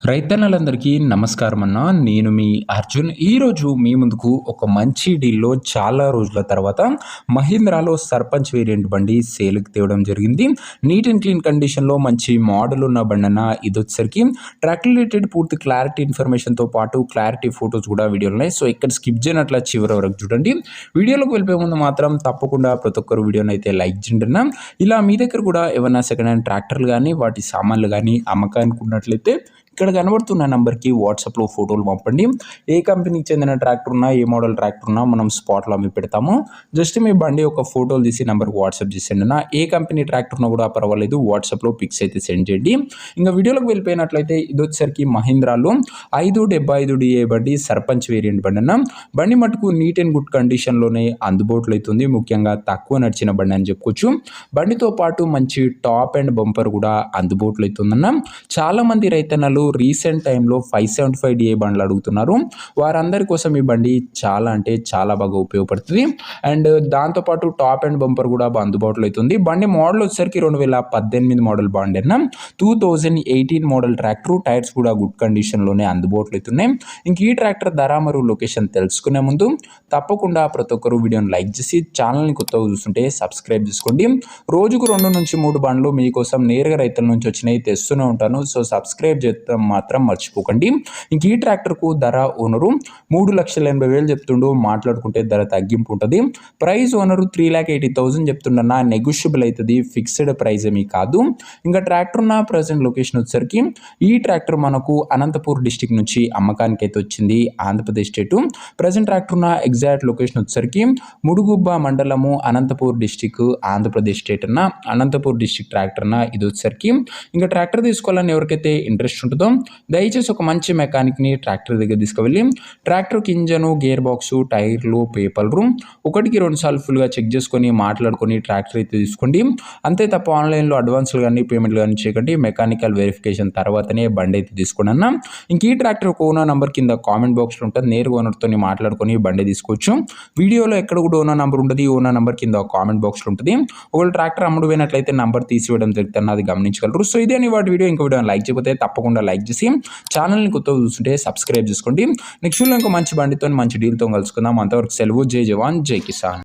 రైతన్నలందరికీ నమస్కారం అన్న. నేను మీ అర్జున్. ఈరోజు మీ ముందుకు ఒక మంచి డీల్‌లో చాలా రోజుల తర్వాత మహీంద్రాలో సర్పంచ్ వేరియంట్ బండి సేల్‌కి తేవడం జరిగింది. నీట్ అండ్ క్లీన్ కండిషన్‌లో మంచి మోడల్ ఉన్న బండన్న. ఇదొచ్చేసరికి ట్రాక్ రిలేటెడ్ పూర్తి క్లారిటీ ఇన్ఫర్మేషన్‌తో పాటు క్లారిటీ ఫోటోస్ కూడా వీడియోలో ఉన్నాయి. సో ఇక్కడ స్కిప్ చేయనట్ల చివరి వరకు చూడండి. వీడియోలోకి వెళ్ళిపోయే ముందు మాత్రం తప్పకుండా ప్రతి ఒక్కరు వీడియోని అయితే లైక్ చేయండి అన్న. ఇలా మీ దగ్గర కూడా ఏమైనా సెకండ్ హ్యాండ్ ట్రాక్టర్లు కానీ వాటి సామాన్లు కానీ అమ్మకానికి ఉన్నట్లయితే ఇక్కడ కనబడుతున్న నెంబర్కి వాట్సాప్లో ఫోటోలు పంపండి. ఏ కంపెనీకి చెందిన ట్రాక్టర్ ఉన్నా, ఏ మోడల్ ట్రాక్టర్ ఉన్నా మనం స్పాట్లో అమ్మి పెడతాము. జస్ట్ మీ బండి ఒక ఫోటోలు తీసి నెంబర్కి వాట్సాప్ చేసేయండి అన్న. ఏ కంపెనీ ట్రాక్టర్ ఉన్నా కూడా పర్వాలేదు, వాట్సాప్లో పిక్స్ అయితే సెండ్ చేయండి. ఇంకా వీడియోలోకి వెళ్ళిపోయినట్లయితే ఇది వచ్చేసరికి మహీంద్రాలో 575 DA బండి, సర్పంచ్ వేరియంట్ బండి అన్న. బండి మటుకు నీట్ అండ్ గుడ్ కండిషన్లోనే అందుబాటులో అవుతుంది. ముఖ్యంగా తక్కువ నడిచిన బండి అని చెప్పుకోవచ్చు. బండితో పాటు మంచి టాప్ అండ్ బంపర్ కూడా అందుబాటులో అవుతుందన్న. చాలామంది రైతన్నలు రీసెంట్ టైంలో 575 DA బండ్లు అడుగుతున్నారు. వారందరి కోసం ఈ బండి చాలా అంటే చాలా బాగా ఉపయోగపడుతుంది. అండ్ దాంతోపాటు టాప్ అండ్ బంపర్ కూడా అందుబాటులో అవుతుంది. బండి మోడల్ వచ్చేసరికి 2018 మోడల్ బండి అన్న. 2018 మోడల్ ట్రాక్టర్. టైర్స్ కూడా గుడ్ కండిషన్లోనే అందుబాటులో అవుతున్నాయి. ఇంక ఈ ట్రాక్టర్ ధర మరియు లొకేషన్ తెలుసుకునే ముందు తప్పకుండా ప్రతి ఒక్కరు వీడియోని లైక్ చేసి ఛానల్ని కొత్తగా చూస్తుంటే సబ్స్క్రైబ్ చేసుకోండి. రోజుకు 2 నుంచి 3 బండ్లు మీకోసం నేరుగా రైతుల నుంచి వచ్చినాయి తెస్తూనే ఉంటాను. సో సబ్స్క్రైబ్ చేస్తాం మాత్రం మర్చిపోకండి. ఇంక ఈ ట్రాక్టర్కు ధర ఓనరు 3,80,000 చెప్తుండు. మాట్లాడుకుంటే ధర తగ్గింపు ఉంటుంది. Price owner 3,80,000 చెప్తుండన్న. నెగోషియబుల్ అవుతుంది, ఫిక్స్డ్ ప్రైస్ ఏమీ కాదు. ఇంకా ట్రాక్టర్ ఉన్న ప్రజెంట్ లొకేషన్ వచ్చేసరికి ఈ ట్రాక్టర్ మనకు అనంతపూర్ డిస్టిక్ నుంచి అమ్మకానికి అయితే వచ్చింది, ఆంధ్రప్రదేశ్ స్టేటు. ప్రజెంట్ ట్రాక్టర్ ఉన్న ఎగ్జాక్ట్ లొకేషన్ వచ్చేసరికి ముడుగుబ్బ మండలము, అనంతపూర్ డిస్టిక్, ఆంధ్రప్రదేశ్ స్టేట్ అన్న. అనంతపూర్ డిస్టిక్ ట్రాక్టర్ అన్న ఇది వచ్చేసరికి. ఇంకా ట్రాక్టర్ తీసుకోవాలని ఎవరికైతే ఇంట్రెస్ట్ ఉంటుందో దయచేసి ఒక మంచి మెకానిక్ని ట్రాక్టర్ దగ్గర తీసుకువెళ్ళి ట్రాక్టర్కి ఇంజను, గేర్ బాక్సు, టైర్లు, పేపర్లు 1-2 సార్లు ఫుల్గా చెక్ చేసుకొని మాట్లాడుకొని ట్రాక్టర్ అయితే తీసుకోండి. అంతే తప్ప ఆన్లైన్లో అడ్వాన్స్లు కానీ పేమెంట్లు కానీ చేయకండి. మెకానికల్ వెరిఫికేషన్ తర్వాతనే బండి అయితే తీసుకోండి అన్న. ఇంక ఈ ట్రాక్టర్ ఓనర్ నెంబర్ కింద కామెంట్ బాక్స్లో ఉంటుంది. నేరుగా ఓనర్తో మాట్లాడుకొని బండి తీసుకోవచ్చు. వీడియోలో ఎక్కడ కూడా ఓనర్ నెంబర్ ఉంటుంది. ఓనర్ నెంబర్ కింద కామెంట్ బాక్స్లో ఉంటుంది. ఒకవేళ ట్రాక్టర్ అమ్ముడు పోయినట్లయితే నెంబర్ తీసివేయడం జరుగుతుంది, అది గమనించగలరు. సో ఇదే వాటి వీడియో. ఇంకో వీడియో లైక్ చేయకపోతే తప్పకుండా లైక్ చేసి ఛానల్ని కొత్తగా చూస్తుంటే సబ్స్క్రైబ్ చేసుకోండి. నెక్స్ట్ వీడియో ఇంకో మంచి బండితో మంచి డీల్తో కలుసుకుందాం. అంతవరకు సెలవు. జై జవాన్, జై కిసాన్.